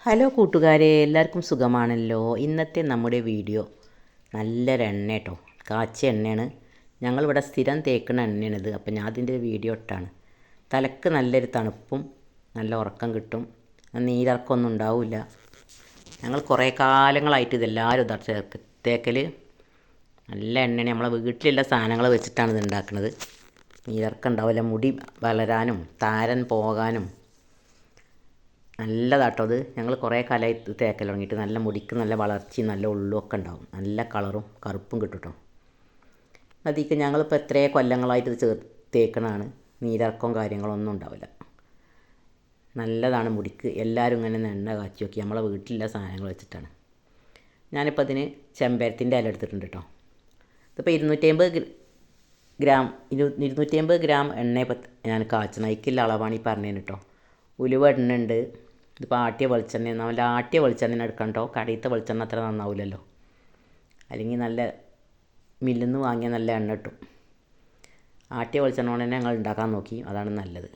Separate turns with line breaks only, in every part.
Hello കൂട്ടുകാരെ, എല്ലാവർക്കും സുഖമാണല്ലോ. ഇന്നത്തെ നമ്മുടെ വീഡിയോ നല്ലൊരു എണ്ണ കേട്ടോ, കാച്ചിയ എണ്ണയാണ്. ഞങ്ങളിവിടെ സ്ഥിരം തേക്കുന്ന എണ്ണയാണിത്. അപ്പോൾ ഞാൻ അതിൻ്റെ വീഡിയോ ഇട്ടാണ്. തലക്ക് നല്ലൊരു തണുപ്പും നല്ല ഉറക്കം കിട്ടും, നീരിറക്കമൊന്നും ഉണ്ടാവില്ല. ഞങ്ങൾ കുറേ കാലങ്ങളായിട്ട് ഇതെല്ലാവരും തേക്കൽ. നല്ല എണ്ണയാണ്. നമ്മളെ വീട്ടിലുള്ള സാധനങ്ങൾ വെച്ചിട്ടാണ് ഇത് ഉണ്ടാക്കുന്നത്. നീരിറക്കം ഉണ്ടാവില്ല, മുടി വളരാനും താരൻ പോകാനും നല്ലതാട്ടോ. അത് ഞങ്ങൾ കുറേ കാലമായി തേക്കൽ തുടങ്ങിയിട്ട്. നല്ല മുടിക്ക് നല്ല വളർച്ചയും നല്ല ഉള്ളുമൊക്കെ ഉണ്ടാവും, നല്ല കളറും കറുപ്പും കിട്ടും കേട്ടോ. അതിക്ക് ഞങ്ങളിപ്പോൾ എത്രയോ കൊല്ലങ്ങളായിട്ട് ഇത് തേക്കണതാണ്. നീരിറക്കവും കാര്യങ്ങളൊന്നും ഉണ്ടാവില്ല. നല്ലതാണ് മുടിക്ക്. എല്ലാവരും ഇങ്ങനെ എണ്ണ കാച്ചി നോക്കി. നമ്മളെ വീട്ടിലുള്ള സാധനങ്ങൾ വെച്ചിട്ടാണ്. ഞാനിപ്പോൾ അതിന് ചെമ്പരത്തിൻ്റെ ഇല എടുത്തിട്ടുണ്ട് കേട്ടോ. ഇതിപ്പോൾ 250 ഗ്രാം എണ്ണ ഇപ്പം ഞാൻ കാച്ചണം. അതിക്കുള്ള അളവാണ് ഈ പറഞ്ഞതിന് കേട്ടോ. ഉലുവ ഇടുന്നുണ്ട്. ഇതിപ്പോൾ ആട്ടിയ വെളിച്ചെണ്ണ, നല്ല ആട്ടിയ വെളിച്ചെണ്ണ എടുക്കണം കേട്ടോ. കടയിലത്തെ വെളിച്ചെണ്ണ അത്ര നന്നാവില്ലല്ലോ. അല്ലെങ്കിൽ നല്ല മില്ലിൽ നിന്ന് വാങ്ങിയ നല്ല എണ്ണ കിട്ടും. ആട്ടിയ വെളിച്ചെണ്ണ കൊണ്ട് തന്നെ ഞങ്ങൾ ഉണ്ടാക്കാൻ നോക്കി, അതാണ് നല്ലത്.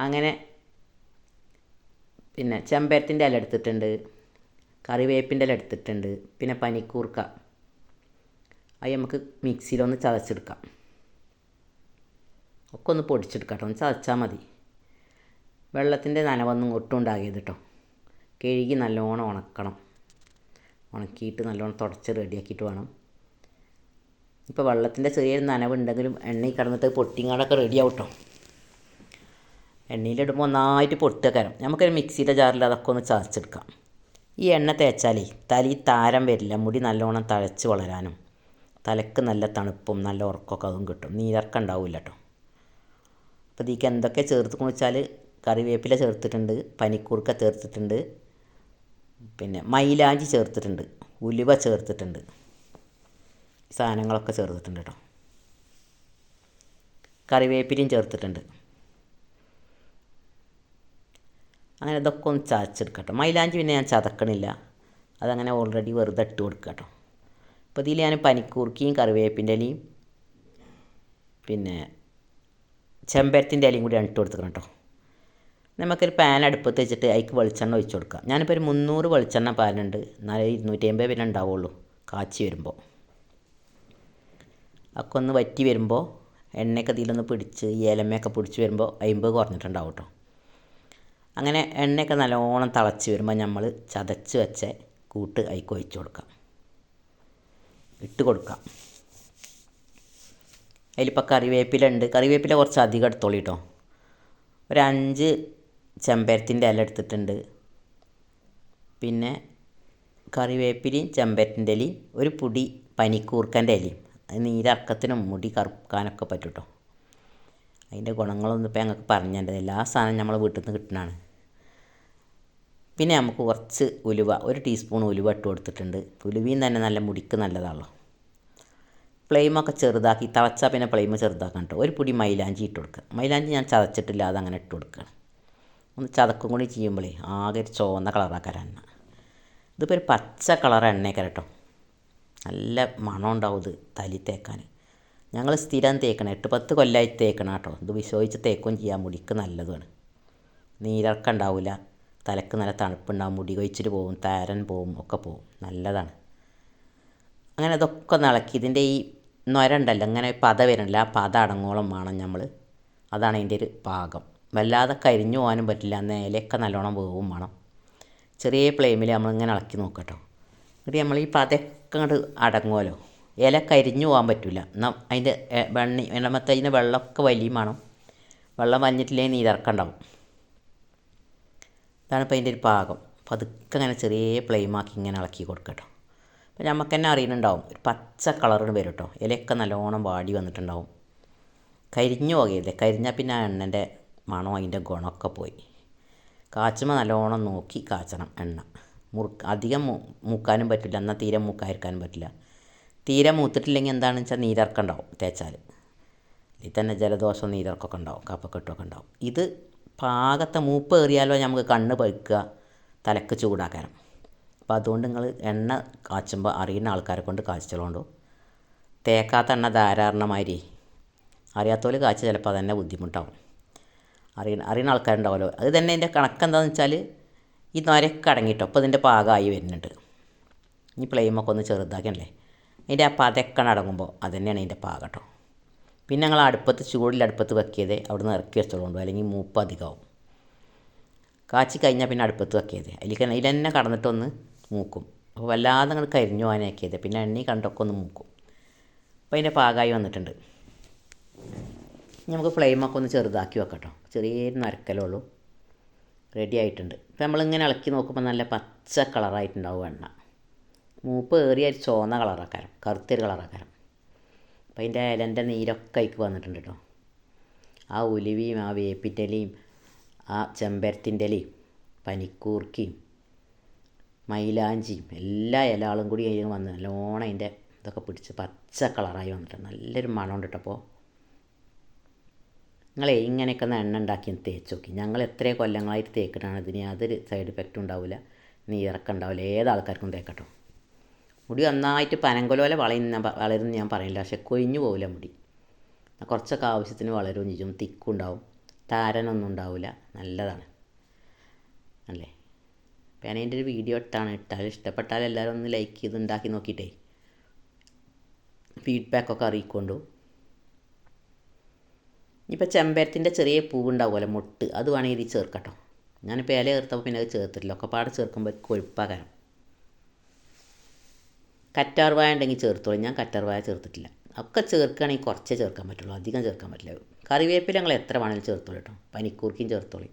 അങ്ങനെ പിന്നെ ചെമ്പരത്തിൻ്റെ ഇല എടുത്തിട്ടുണ്ട്, കറിവേപ്പിൻ്റെ ഇല എടുത്തിട്ടുണ്ട്, പിന്നെ പനിക്കൂർക്ക. അത് നമുക്ക് മിക്സിയിലൊന്ന് ചതച്ചെടുക്കാം. ഒക്കെ ഒന്ന് പൊടിച്ചെടുക്കാം കേട്ടോ, ഒന്ന് ചതച്ചാൽ മതി. വെള്ളത്തിൻ്റെ നനവൊന്നും ഒട്ടും ഉണ്ടാകരുത് കേട്ടോ. കഴുകി നല്ലോണം ഉണക്കണം. ഉണക്കിയിട്ട് നല്ലോണം തുടച്ച് റെഡിയാക്കിയിട്ട് വേണം. ഇപ്പോൾ വെള്ളത്തിൻ്റെ ചെറിയൊരു നനവുണ്ടെങ്കിലും എണ്ണയിൽ കിടന്നിട്ട് പൊട്ടിങ്ങാടൊക്കെ റെഡിയാവും കേട്ടോ. എണ്ണയിലിടുമ്പോൾ ഒന്നായിട്ട് പൊട്ടുകരം. നമുക്കൊരു മിക്സിയുടെ ജാറിൽ അതൊക്കെ ഒന്ന് ചതച്ചെടുക്കാം. ഈ എണ്ണ തേച്ചാലേ തലയിൽ താരം വരില്ല, മുടി നല്ലോണം തഴച്ച് വളരാനും തലക്ക് നല്ല തണുപ്പും നല്ല ഉറക്കമൊക്കെ അതും കിട്ടും. നീരിറക്കം ഉണ്ടാവില്ല കേട്ടോ. അപ്പോൾ ഇതിലേക്ക് എന്തൊക്കെ ചേർത്തുകൊണ്ട് വെച്ചാൽ കറിവേപ്പില ചേർത്തിട്ടുണ്ട്, പനിക്കൂർക്ക ചേർത്തിട്ടുണ്ട്, പിന്നെ മൈലാഞ്ചി ചേർത്തിട്ടുണ്ട്, ഉലുവ ചേർത്തിട്ടുണ്ട്, സാധനങ്ങളൊക്കെ ചേർത്തിട്ടുണ്ട് കേട്ടോ. കറിവേപ്പിലയും ചേർത്തിട്ടുണ്ട്. അങ്ങനെ ഇതൊക്കെ ഒന്ന് ചതച്ചെടുക്കട്ടോ. മൈലാഞ്ചി പിന്നെ ഞാൻ ചതക്കണില്ല, അതങ്ങനെ ഓൾറെഡി വെറുതെ ഇട്ട് കൊടുക്കുക കേട്ടോ. അപ്പോൾ ഇതിൽ ഞാൻ പനിക്കൂർക്കയും കറിവേപ്പിൻ്റെ ഇലയും പിന്നെ ചെമ്പരത്തിൻ്റെ ഇലയും കൂടി ഇട്ട് കൊടുത്തിക്കണം കേട്ടോ. നമുക്കൊരു പാൻ അടുപ്പത്ത് വെച്ചിട്ട് അതിക്ക് വെളിച്ചെണ്ണ ഒഴിച്ച് കൊടുക്കാം. ഞാനിപ്പോൾ ഒരു 300 വെളിച്ചെണ്ണ പാനുണ്ട്. എന്നാലേ 250 പിന്നെ ഉണ്ടാവുള്ളൂ കാച്ചി വരുമ്പോൾ. ഒക്കെ ഒന്ന് വറ്റി വരുമ്പോൾ എണ്ണയൊക്കെ ഇതിലൊന്ന് പിടിച്ച് ഈ ഇലമയൊക്കെ പിടിച്ച് വരുമ്പോൾ 50 കുറഞ്ഞിട്ടുണ്ടാവും കേട്ടോ. അങ്ങനെ എണ്ണയൊക്കെ നല്ലോണം തിളച്ച് വരുമ്പോൾ നമ്മൾ ചതച്ച് വെച്ച കൂട്ട് അതിക്ക് ഒഴിച്ച് കൊടുക്കാം, ഇട്ട് കൊടുക്കാം. അതിലിപ്പോൾ കറിവേപ്പില ഉണ്ട്. കറിവേപ്പില കുറച്ച് അധികം എടുത്തോളൂ കേട്ടോ. ഒരു 5 ചെമ്പരത്തിൻ്റെ ഇല എടുത്തിട്ടുണ്ട്. പിന്നെ കറിവേപ്പിലയും ചെമ്പരത്തിൻ്റെ ഇലയും ഒരു പൊടി പനിക്കൂർക്കൻ്റെ ഇലയും. അത് നീരിറക്കത്തിനും മുടി കറുക്കാനൊക്കെ പറ്റും കേട്ടോ. അതിൻ്റെ ഗുണങ്ങളൊന്നും ഇപ്പോൾ ഞങ്ങൾക്ക് പറഞ്ഞത്. എല്ലാ സാധനവും നമ്മൾ വീട്ടിൽ നിന്ന് കിട്ടുന്നതാണ്. പിന്നെ നമുക്ക് കുറച്ച് ഉലുവ, 1 ടീസ്പൂൺ ഉലുവ ഇട്ട് കൊടുത്തിട്ടുണ്ട്. ഉലുവയും തന്നെ നല്ല മുടിക്ക് നല്ലതാണല്ലോ. ഫ്ലെയിമൊക്കെ ചെറുതാക്കി, തിളച്ചാൽ പിന്നെ ഫ്ലെയിം ചെറുതാക്കണം കേട്ടോ. ഒരു പൊടി മൈലാഞ്ചി ഇട്ട് കൊടുക്കുക. മൈലാഞ്ചി ഞാൻ ചതച്ചിട്ടില്ല, അതങ്ങനെ ഇട്ട് കൊടുക്കുകയാണ്. ഒന്ന് ചതക്കും കൂടി ചെയ്യുമ്പോഴേ ആകെ ഒരു ചുവന്ന കളറാക്കാൻ എണ്ണ. ഇതിപ്പോൾ ഒരു പച്ച കളർ എണ്ണയൊക്കെ കേട്ടോ. നല്ല മണം ഉണ്ടാവും ഇത് തലി തേക്കാൻ. ഞങ്ങൾ സ്ഥിരം തേക്കണം, 8-10 കൊല്ലമായി തേക്കണം കേട്ടോ. ഇത് വിശ്വസിച്ച് തേക്കുകയും ചെയ്യാം. മുടിക്ക് നല്ലതാണ്. നീരിറക്കം ഉണ്ടാവില്ല, തലക്ക് നല്ല തണുപ്പുണ്ടാവും, മുടി കൊഴിച്ചിട്ട് പോവും, താരൻ പോവും, ഒക്കെ പോവും. നല്ലതാണ്. അങ്ങനെ അതൊക്കെ ഒന്ന് ഇളക്കി. ഇതിൻ്റെ ഈ നൊര ഉണ്ടല്ലോ, ഇങ്ങനെ പത വരുന്നില്ല, ആ പത അടങ്ങോളം വേണം നമ്മൾ. അതാണ് അതിൻ്റെ ഒരു പാകം. വല്ലാതെ കരിഞ്ഞു പോകാനും പറ്റില്ല, അന്ന് ഇലയൊക്കെ നല്ലോണം വേവും വേണം. ചെറിയ ഫ്ലെയിമിൽ നമ്മളിങ്ങനെ ഇളക്കി നോക്കട്ടോ. എന്നിട്ട് നമ്മൾ ഈ പതയൊക്കെ അങ്ങോട്ട് അടങ്ങുമല്ലോ. ഇല കരിഞ്ഞു പോകാൻ പറ്റില്ല. എന്നാൽ അതിൻ്റെ എണ്ണമത്തെ അതിൻ്റെ വെള്ളമൊക്കെ വലിയും വേണം. വെള്ളം വലിഞ്ഞിട്ടില്ലെങ്കിൽ നീരിറക്കം ഉണ്ടാവും. ഇതാണിപ്പോൾ അതിൻ്റെ ഒരു പാകം. പതുക്കെ അങ്ങനെ ചെറിയ ഫ്ലെയിമാക്കി ഇങ്ങനെ ഇളക്കി കൊടുക്കട്ടോ. അപ്പോൾ നമുക്ക് തന്നെ അറിയുന്നുണ്ടാവും, ഒരു പച്ച കളറിന് വരും കേട്ടോ. ഇലയൊക്കെ നല്ലോണം വാടി വന്നിട്ടുണ്ടാവും. കരിഞ്ഞു പോകരുത്. കരിഞ്ഞാൽ പിന്നെ ആ എണ്ണൻ്റെ മണോ അതിൻ്റെ ഗുണമൊക്കെ പോയി. കാച്ചുമ്പോൾ നല്ലോണം നോക്കി കാച്ചണം എണ്ണ. അധികം മൂക്കാനും പറ്റില്ല, എന്നാൽ തീരെ മൂക്കാതിരിക്കാനും പറ്റില്ല. തീരെ മൂത്തിട്ടില്ലെങ്കിൽ എന്താണെന്ന് വെച്ചാൽ നീരിറക്കം ഉണ്ടാവും തേച്ചാൽ. ഇതിൽ തന്നെ ജലദോഷം നീരിറക്കമൊക്കെ ഉണ്ടാവും, കഫക്കെട്ടൊക്കെ ഉണ്ടാവും. ഇത് പാകത്തെ മൂപ്പ് ഏറിയാലോ നമുക്ക് കണ്ണ് പഴുക്കുക, തലക്ക് ചൂടാക്കാനും. അപ്പോൾ അതുകൊണ്ട് നിങ്ങൾ എണ്ണ കാച്ചുമ്പോൾ അറിയുന്ന ആൾക്കാരെ കൊണ്ട് കാച്ചിച്ചോളൂ. തേക്കാത്ത എണ്ണ ധാരാളമാതിരി അറിയാത്തവർ കാച്ച് ചിലപ്പോൾ അതന്നെ ബുദ്ധിമുട്ടാവും. അറിയുന്ന ആൾക്കാരുണ്ടാവുമല്ലോ. അത് തന്നെ എൻ്റെ കണക്ക് എന്താണെന്ന് വെച്ചാൽ ഈ നൊരയൊക്കെ അടങ്ങിയിട്ടോ അപ്പോൾ ഇതിൻ്റെ പാകമായി വരുന്നുണ്ട്. ഇനി ഫ്ലെയിമൊക്കെ ഒന്ന് ചെറുതാക്കണല്ലേ. അതിൻ്റെ ആ പതയൊക്കെ അടങ്ങുമ്പോൾ അതുതന്നെയാണ് അതിൻ്റെ പാകം കേട്ടോ. പിന്നെ ഞങ്ങൾ അടുപ്പത്ത് ചൂടിൽ അടുപ്പത്ത് വെക്കിയത് അവിടെ നിന്ന് ഇറക്കി വെച്ചോളൂ, അല്ലെങ്കിൽ മൂപ്പ് അധികമാവും. കാച്ചി കഴിഞ്ഞാൽ പിന്നെ അടുപ്പത്ത് വെക്കിയത് അതിൽ തന്നെ കടന്നിട്ടൊന്ന് മൂക്കും. അപ്പോൾ വല്ലാതെ അങ്ങോട്ട് കരിഞ്ഞു പോകാനാക്കിയത് പിന്നെ എണ്ണി കണ്ടൊക്കെ ഒന്ന് മൂക്കും. അപ്പോൾ അതിൻ്റെ പാകമായി വന്നിട്ടുണ്ട്. നമുക്ക് ഫ്ലെയിമൊക്കെ ഒന്ന് ചെറുതാക്കി വെക്കാം കേട്ടോ. ചെറിയൊരു നരക്കലുള്ളൂ. റെഡി ആയിട്ടുണ്ട്. ഇപ്പോൾ നമ്മളിങ്ങനെ ഇളക്കി നോക്കുമ്പോൾ നല്ല പച്ച കളറായിട്ടുണ്ടാവും എണ്ണ. മൂപ്പ് ഏറിയ ഒരു ചുവന്ന കളറാക്കാരം, കറുത്തൊരു കളറാക്കാരം. അപ്പോൾ അതിൻ്റെ ഇലൻ്റെ നീരൊക്കെ അതിക്ക് വന്നിട്ടുണ്ട് കേട്ടോ. ആ ഉലുവയും ആ വേപ്പിൻ്റെ ഇലയും ആ ചെമ്പരത്തിൻ്റെ ഇലയും പനിക്കൂർക്കയും മൈലാഞ്ചിയും എല്ലാ ഇലകളും കൂടി അതിന് വന്ന് നല്ലോണം അതിൻ്റെ ഇതൊക്കെ പിടിച്ച് പച്ച കളറായി വന്നിട്ടുണ്ട്. നല്ലൊരു മണമുണ്ട് കേട്ടോ. അപ്പോൾ നിങ്ങളെ ഇങ്ങനെയൊക്കെ ഒന്ന് എണ്ണ ഉണ്ടാക്കി തേച്ച് നോക്കി. ഞങ്ങൾ എത്ര കൊല്ലങ്ങളായിട്ട് തേക്കിട്ടാണ് ഇതിന് യാതൊരു സൈഡ് എഫക്റ്റും ഉണ്ടാവില്ല, നീരക്കം ഉണ്ടാവില്ല. ഏതാൾക്കാർക്കും തേക്കട്ടോ. മുടി നന്നായിട്ട് പനങ്കൊലോല വളരും ഞാൻ പറയില്ല, പക്ഷെ കൊഴിഞ്ഞു പോവില്ല മുടി. കുറച്ചൊക്കെ ആവശ്യത്തിന് വളരും ചെയ്യും, തിക്കും ഉണ്ടാവും, താരനൊന്നും ഉണ്ടാവില്ല. നല്ലതാണ് അല്ലേ. അപ്പോൾ ഞാൻ അതിൻ്റെ ഒരു വീഡിയോ ഇട്ടാൽ ഇഷ്ടപ്പെട്ടാൽ എല്ലാവരും ഒന്ന് ലൈക്ക് ചെയ്ത് ഉണ്ടാക്കി നോക്കിയിട്ടേ ഫീഡ്ബാക്കൊക്കെ അറിയിക്കൊണ്ടു. ഇപ്പോൾ ചെമ്പരത്തിൻ്റെ ചെറിയ പൂവുണ്ടാവുമല്ലോ, മൊട്ട്, അത് വേണമെങ്കിൽ ഇത് ചേർക്കട്ടോ. ഞാനിപ്പോൾ ഇല ചേർത്തപ്പോൾ പിന്നെ അത് ചേർത്തിട്ടില്ല. ഒക്കെ പാടെ ചേർക്കുമ്പോൾ കൊഴുപ്പാകാരം. കറ്റാർവാഴ ഉണ്ടെങ്കിൽ ചേർത്തോളൂ. ഞാൻ കറ്റാർവാഴ ചേർത്തിട്ടില്ല. ഒക്കെ ചേർക്കുകയാണെങ്കിൽ കുറച്ചേ ചേർക്കാൻ പറ്റുള്ളൂ, അധികം ചേർക്കാൻ പറ്റില്ല. കറിവേപ്പില ഞങ്ങൾ എത്ര വേണമെങ്കിലും ചേർത്തോളൂ കേട്ടോ. പനിക്കൂർക്കയും ചേർത്തോളൂ.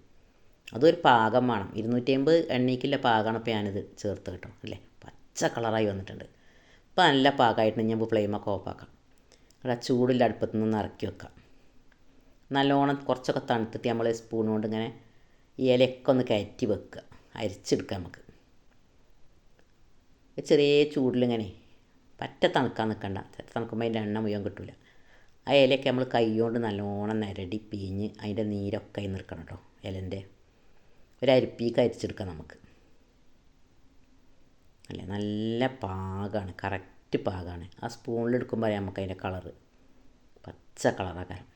അതൊരു പാകം വേണം. 250 എണ്ണയ്ക്കുള്ള പാകമാണ് ഇപ്പോൾ ഞാനിത് ചേർത്ത് കേട്ടോ. അല്ലേ, പച്ച കളറായി വന്നിട്ടുണ്ട്. ഇപ്പോൾ നല്ല പാകമായിട്ട് ഞാൻ ഫ്ലെയിമൊക്കെ ഓഫാക്കാം. അവിടെ ചൂടില്ല അടുപ്പത്തു നിന്ന് ഇറക്കി വെക്കാം. നല്ലോണം കുറച്ചൊക്കെ തണുത്തിട്ട് നമ്മൾ സ്പൂൺ കൊണ്ട് ഇങ്ങനെ ഈ ഇലയൊക്കെ ഒന്ന് കയറ്റി വെക്കുക, അരിച്ചെടുക്കുക. നമുക്ക് ചെറിയ ചൂടിലിങ്ങനെ പറ്റ തണുക്കാൻ നിൽക്കണ്ട. തണുക്കുമ്പോൾ അതിൻ്റെ എണ്ണ മുഴുവൻ കിട്ടില്ല. ആ ഇലയൊക്കെ നമ്മൾ കൈ കൊണ്ട് നല്ലോണം നിരടി പിഴിഞ്ഞ് അതിൻ്റെ നീരൊക്കെ അതിൽ നിൽക്കണം കേട്ടോ. ഇലൻ്റെ ഒരു അരിപ്പീക്ക് അരിച്ചെടുക്കാം നമുക്ക്. അല്ലേ, നല്ല പാകമാണ്, കറക്റ്റ് പാകമാണ്. ആ സ്പൂണിലെടുക്കുമ്പോൾ നമുക്ക് അതിൻ്റെ കളറ് പച്ച കളറാകാരം.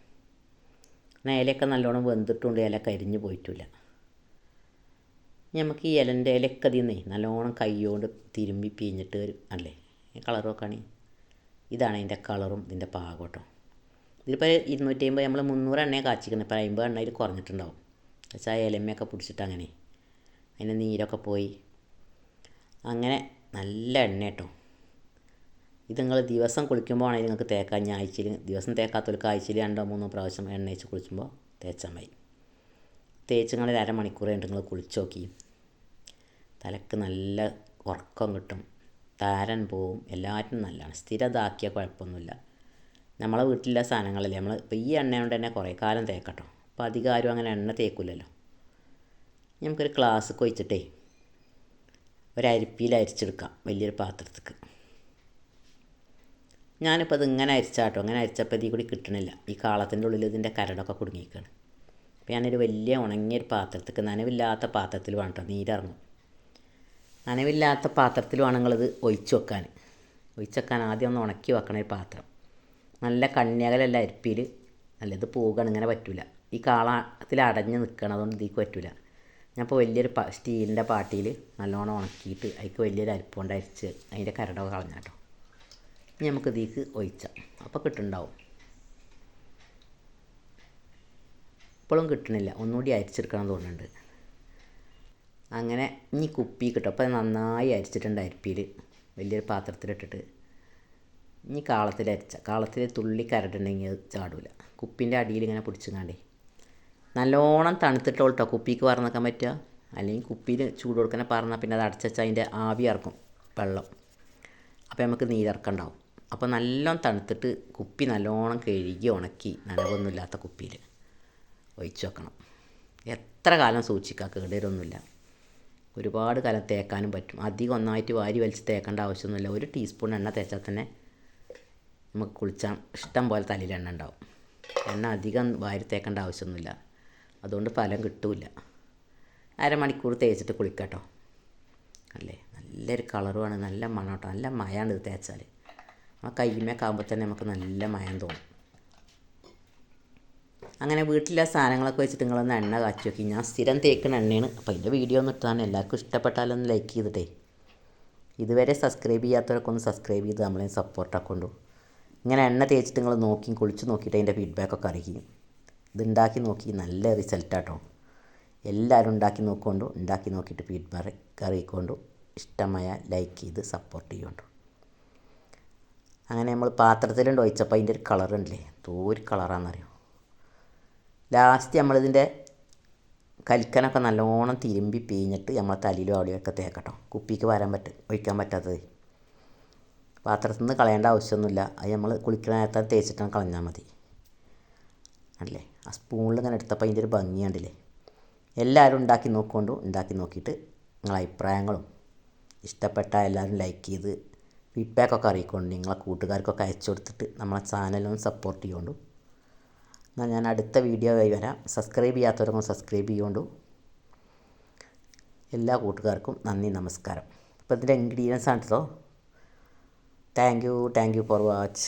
എന്നാൽ ഇലയൊക്കെ നല്ലോണം വെന്തിട്ടുണ്ട്, ഇല കരിഞ്ഞ് പോയിട്ടില്ല. നമുക്ക് ഈ ഇലൻ്റെ ഇലയൊക്കെ അതിൽ നിന്നേ നല്ലോണം കൈകൊണ്ട് തിരുമ്പി പിഴിഞ്ഞിട്ട് അല്ലേ കളർ നോക്കുകയാണെങ്കിൽ ഇതാണ് അതിൻ്റെ കളറും ഇതിൻ്റെ പാകം കേട്ടോ. ഇതിലിപ്പോൾ 250 നമ്മൾ 300 എണ്ണയെ കാച്ചിക്കുന്നത്, ഇപ്പോൾ 50 എണ്ണയിൽ കുറഞ്ഞിട്ടുണ്ടാവും. പക്ഷേ ആ ഇലമ്മയൊക്കെ പിടിച്ചിട്ട് അങ്ങനെ അതിൻ്റെ നീരൊക്കെ പോയി അങ്ങനെ നല്ല എണ്ണ കേട്ടോ. ഇത് നിങ്ങൾ ദിവസം കുളിക്കുമ്പോൾ ആണെങ്കിൽ നിങ്ങൾക്ക് തേക്കാം. ഞാൻ ആഴ്ചയിൽ ദിവസം തേക്കാത്തവർക്ക് ആഴ്ചയിൽ 2-3 പ്രാവശ്യം എണ്ണ വെച്ച് കുളിച്ചുമ്പോൾ തേച്ചാൽ മതി. തേച്ച് നിങ്ങൾ 1/2 മണിക്കൂർ കഴിഞ്ഞിട്ട് നിങ്ങൾ കുളിച്ച് നോക്കി. തലക്ക് നല്ല ഉറക്കം കിട്ടും, താരൻ പോവും, എല്ലാറ്റിനും നല്ലതാണ്. സ്ഥിരം ഇതാക്കിയാൽ കുഴപ്പമൊന്നുമില്ല. നമ്മളെ വീട്ടിലെ സാധനങ്ങളല്ലേ, നമ്മൾ ഇപ്പോൾ ഈ എണ്ണ കൊണ്ട് തന്നെ കുറേ കാലം തേക്കട്ടോ. അപ്പോൾ അധികം ആരും അങ്ങനെ എണ്ണ തേക്കില്ലല്ലോ. നമുക്കൊരു ഗ്ലാസ് ഒഴിച്ചിട്ടേ ഒരു അരിപ്പിയിൽ അരിച്ചെടുക്കാം, വലിയൊരു പാത്രത്തേക്ക്. ഞാനിപ്പോൾ ഇതിങ്ങനെ അരിച്ചാട്ടോ. അങ്ങനെ അരിച്ചപ്പോൾ ഇതിൽ കൂടി കിട്ടണില്ല. ഈ കാളത്തിൻ്റെ ഉള്ളിൽ ഇതിൻ്റെ കരടൊക്കെ കുടുങ്ങിയിരിക്കുകയാണ്. അപ്പോൾ ഞാനൊരു വലിയ ഉണങ്ങിയൊരു പാത്രത്തേക്ക്, നനവില്ലാത്ത പാത്രത്തിൽ വേണം കേട്ടോ, നീരിറങ്ങും. നനവില്ലാത്ത പാത്രത്തിൽ വേണം നിങ്ങളിത് ഒഴിച്ച് വെക്കാൻ ആദ്യം ഒന്ന് ഉണക്കി വെക്കണ ഒരു പാത്രം. നല്ല കണ്ണിയകലല്ല അരിപ്പിയിൽ. നല്ലത് പോവുകയാണ്, ഇങ്ങനെ പറ്റില്ല. ഈ കാളത്തിൽ അടഞ്ഞ് നിൽക്കണം, അതുകൊണ്ട് ഇതിലേക്ക് പറ്റില്ല. ഞാനിപ്പോൾ വലിയൊരു സ്റ്റീലിൻ്റെ പാട്ടിയിൽ നല്ലോണം ഉണക്കിയിട്ട് അതിലേക്ക് വലിയൊരു അരിപ്പ് കൊണ്ട് അരിച്ച് അതിൻ്റെ കരടൊക്കെ കളഞ്ഞാട്ടോ. ഇനി നമുക്ക് ഇതിലേക്ക് ഒഴിച്ചാൽ അപ്പോൾ കിട്ടുന്നുണ്ടാവും. ഇപ്പോഴും കിട്ടണില്ല, ഒന്നുകൂടി അരിച്ചെടുക്കണം തോന്നുന്നുണ്ട്. അങ്ങനെ ഇനി കുപ്പി കിട്ടും. അപ്പോൾ നന്നായി അരിച്ചിട്ടുണ്ട് അരിപ്പിയിൽ, വലിയൊരു പാത്രത്തിലിട്ടിട്ട്. ഇനി കാളത്തിൽ തുള്ളി കരടുണ്ടെങ്കിൽ അത് ചാടില്ല. കുപ്പിൻ്റെ അടിയിൽ ഇങ്ങനെ പിടിച്ചങ്ങാണ്ടേ നല്ലോണം തണുത്തിട്ടോൾ കേട്ടോ കുപ്പിക്ക് പറന്നേക്കാൻ പറ്റുക. അല്ലെങ്കിൽ കുപ്പിയിൽ ചൂട് കൊടുക്കണ പറഞ്ഞാൽ പിന്നെ അത് അടച്ചാൽ അതിൻ്റെ ആവി ഇറക്കും വെള്ളം. അപ്പോൾ നമുക്ക് നീരിറക്കുണ്ടാവും. അപ്പോൾ നല്ലോണം തണുത്തിട്ട് കുപ്പി നല്ലോണം കഴുകി ഉണക്കി നനവൊന്നുമില്ലാത്ത കുപ്പിയിൽ ഒഴിച്ച് വെക്കണം. എത്ര കാലം സൂക്ഷിക്കുക, കേടുവരൊന്നുമില്ല. ഒരുപാട് കാലം തേക്കാനും പറ്റും. അധികം ഒന്നായിട്ട് വാരി വലിച്ച് തേക്കേണ്ട ആവശ്യമൊന്നുമില്ല. 1 ടീസ്പൂൺ എണ്ണ തേച്ചാൽ തന്നെ നമുക്ക് കുളിച്ചാൽ ഇഷ്ടം പോലെ തലയിൽ എണ്ണ ഉണ്ടാവും. എണ്ണ അധികം വാരി തേക്കേണ്ട ആവശ്യമൊന്നുമില്ല, അതുകൊണ്ട് ഫലം കിട്ടില്ല. 1/2 മണിക്കൂർ തേച്ചിട്ട് കുളിക്കട്ടോ. അല്ലേ, നല്ലൊരു കളറുമാണ്, നല്ല മണം കേട്ടോ. നല്ല മയമാണ് ഇത് തേച്ചാൽ. ആ കയ്യിന്മേക്കാകുമ്പോൾ തന്നെ നമുക്ക് നല്ല മയം തോന്നും. അങ്ങനെ വീട്ടിലെ സാധനങ്ങളൊക്കെ വെച്ചിട്ട് നിങ്ങളൊന്ന് എണ്ണ കാച്ചി നോക്കി. ഞാൻ സ്ഥിരം തേക്കുന്ന എണ്ണയാണ്. അപ്പോൾ അതിൻ്റെ വീഡിയോ ഒന്ന് ഇട്ടാണ്. എല്ലാവർക്കും ഇഷ്ടപ്പെട്ടാലൊന്ന് ലൈക്ക് ചെയ്തിട്ടേ. ഇതുവരെ സബ്സ്ക്രൈബ് ചെയ്യാത്തവരൊക്കെ ഒന്ന് സബ്സ്ക്രൈബ് ചെയ്ത് നമ്മളെ സപ്പോർട്ടാക്കൊണ്ടു. ഇങ്ങനെ എണ്ണ തേച്ചിട്ട് നിങ്ങൾ നോക്കി കുളിച്ച് നോക്കിയിട്ട് അതിൻ്റെ ഫീഡ്ബാക്കൊക്കെ അറിയിക്കും. ഇതുണ്ടാക്കി നോക്കി നല്ല റിസൾട്ടാട്ടോ. എല്ലാവരും ഉണ്ടാക്കി നോക്കൊണ്ടു. ഉണ്ടാക്കി നോക്കിയിട്ട് ഫീഡ്ബാക്ക് അറിയിക്കൊണ്ടു. ഇഷ്ടമായ ലൈക്ക് ചെയ്ത് സപ്പോർട്ട് ചെയ്യുകൊണ്ടു. അങ്ങനെ നമ്മൾ പാത്രത്തിലുണ്ട് ഒഴിച്ചപ്പോൾ അതിൻ്റെ ഒരു കളറുണ്ടല്ലേ, തോരു കളറാണെന്നറിയോ. ലാസ്റ്റ് നമ്മളിതിൻ്റെ കലിക്കനൊക്കെ നല്ലോണം തിരുമ്പി പിഴിഞ്ഞിട്ട് നമ്മൾ തലയിലും അവിടെയൊക്കെ തേക്കട്ടോ. കുപ്പിക്ക് ഒഴിക്കാൻ പറ്റാത്തത് പാത്രത്തിൽ നിന്ന് കളയേണ്ട ആവശ്യമൊന്നുമില്ല. അത് നമ്മൾ കുളിക്കുന്ന നേരത്തെ തേച്ചിട്ടാണ് കളഞ്ഞാൽ മതി. അല്ലേ ആ സ്പൂണിൽ ഇങ്ങനെ എടുത്തപ്പോൾ അതിൻ്റെ ഒരു ഭംഗി കണ്ടില്ലേ. എല്ലാവരും ഉണ്ടാക്കി നോക്കിക്കൊണ്ടു. ഉണ്ടാക്കി നോക്കിയിട്ട് നിങ്ങളെ അഭിപ്രായങ്ങളും ഇഷ്ടപ്പെട്ട എല്ലാവരും ലൈക്ക് ചെയ്ത് ഫീഡ്ബാക്കൊക്കെ അറിയിക്കൊണ്ട് നിങ്ങളെ കൂട്ടുകാർക്കൊക്കെ അയച്ചു കൊടുത്തിട്ട് നമ്മളെ ചാനലൊന്ന് സപ്പോർട്ട് ചെയ്യുകൊണ്ടു. എന്നാൽ ഞാൻ അടുത്ത വീഡിയോ ആയി വരാം. സബ്സ്ക്രൈബ് ചെയ്യാത്തവരൊക്കെ സബ്സ്ക്രൈബ് ചെയ്യുകൊണ്ടു. എല്ലാ കൂട്ടുകാർക്കും നന്ദി, നമസ്കാരം. അപ്പോൾ ഇതിൻ്റെ ഇൻഗ്രീഡിയൻസ് ആണ് കേട്ടോ. Thank you for watch.